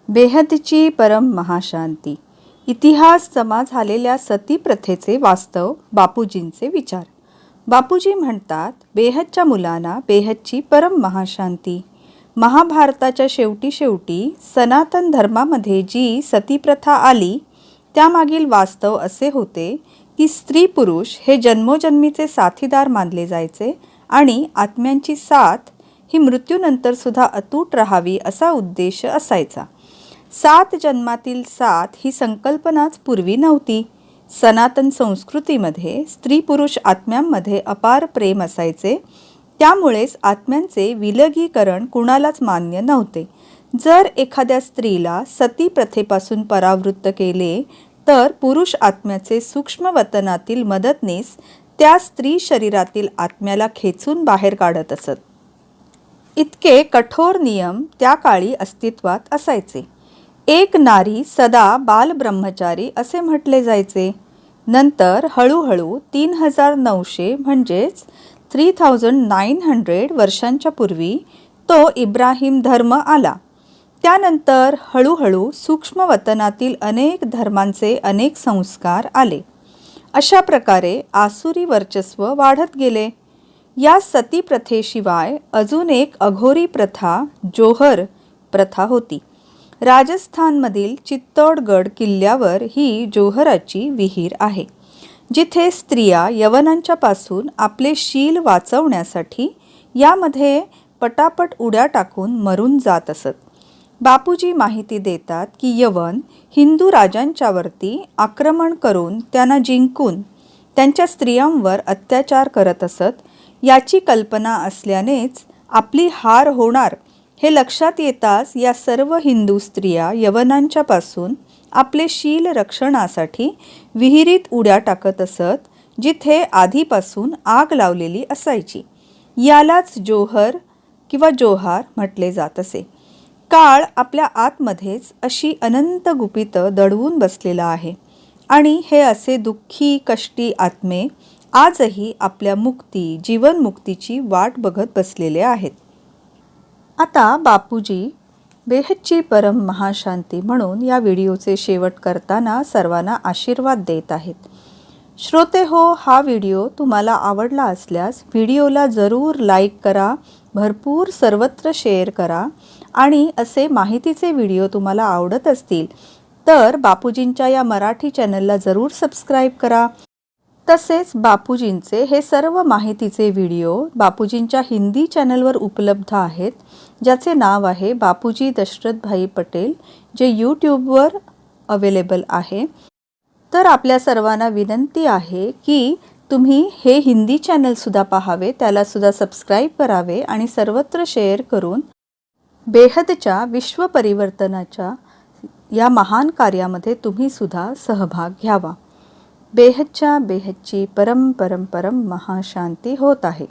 बेहदची परम महाशांती. इतिहास जमा झालेल्या सती प्रथेचे वास्तव बापूजींचे विचार. बापूजी म्हणतात, बेहदच्या मुलांना बेहदची परम महाशांती. महाभारताच्या शेवटी सनातन धर्मामध्ये जी सतीप्रथा आली त्यामागील वास्तव असे होते की स्त्री पुरुष हे जन्मोजन्मीचे साथीदार मानले जायचे आणि आत्म्यांची साथ ही मृत्यूनंतर सुद्धा अतूट राहावी असा उद्देश असायचा. 7 जन्मातील साथ ही संकल्पनाच पूर्वी नव्हती. सनातन संस्कृतीमध्ये स्त्री पुरुष आत्म्यांमध्ये अपार प्रेम असायचे, त्यामुळेच आत्म्यांचे विलगीकरण कुणालाच मान्य नव्हते. जर एखाद्या स्त्रीला सती प्रथेपासून परावृत्त केले तर पुरुष आत्म्याचे सूक्ष्म वतनातील मदतनीस त्या स्त्री शरीरातील आत्म्याला खेचून बाहेर काढत असत. इतके कठोर नियम त्या काळी अस्तित्वात असायचे. एक नारी सदा बालब्रह्मचारी असे म्हटले जायचे. नंतर हळूहळू 3900 म्हणजेच 3900 वर्षांच्या पूर्वी तो इब्राहिम धर्म आला. त्यानंतर हळूहळू सूक्ष्म वतनातील अनेक धर्मांचे अनेक संस्कार आले. अशा प्रकारे आसुरी वर्चस्व वाढत गेले. या सती प्रथेशिवाय अजून एक अघोरी प्रथा जोहर प्रथा होती. राजस्थानमधील चित्तोडगड किल्ल्यावर ही जोहराची विहीर आहे, जिथे स्त्रिया यवनांच्या पासून आपले शील वाचवण्यासाठी यामध्ये पटापट उड्या टाकून मरून जात असत. बापूजी माहिती देतात की यवन हिंदू राजांच्यावरती आक्रमण करून त्यांना जिंकून त्यांच्या स्त्रियांवर अत्याचार करत असत. याची कल्पना असल्यानेच आपली हार होणार हे लक्षात येताच या सर्व हिंदू स्त्रिया यवनांच्या पासून आपले शील रक्षणासाठी विहिरीत उड्या टाकत असत, जिथे आधीपासून आग लावलेली असायची. यालाच जोहर किंवा जोहार म्हटले जात असे. काळ आपल्या आतमध्येच अशी अनंत गुपितं दडवून बसलेला आहे आणि हे असे दुःखी कष्टी आत्मे आजही आपल्या मुक्ती जीवनमुक्तीची वाट बघत बसलेले आहेत. आता बापूजी बेहदची परम महाशांती म्हणून या व्हिडिओचे शेवट करताना सर्वांना आशीर्वाद देत आहेत. श्रोते हो, हा व्हिडिओ तुम्हाला आवडला असल्यास व्हिडिओला जरूर लाईक करा, भरपूर सर्वत्र शेअर करा आणि असे माहितीचे व्हिडिओ तुम्हाला आवडत असतील तर बापूजींच्या या मराठी चॅनलला जरूर सबस्क्राईब करा. तसेच बापूजींचे हे सर्व माहितीचे व्हिडिओ बापूजींच्या हिंदी चॅनलवर उपलब्ध आहेत, ज्याचे नाव आहे बापूजी दशरथभाई पटेल, जे यूट्यूबवर अवेलेबल आहे. तर आपल्या सर्वांना विनंती आहे की तुम्ही हे हिंदी चॅनलसुद्धा पाहावे, त्यालासुद्धा सबस्क्राईब करावे आणि सर्वत्र शेअर करून बेहदच्या विश्व परिवर्तनाच्या या महान कार्यामध्ये तुम्ही सुद्धा सहभाग घ्यावा. बेहदची परम महाशांती होत आहे.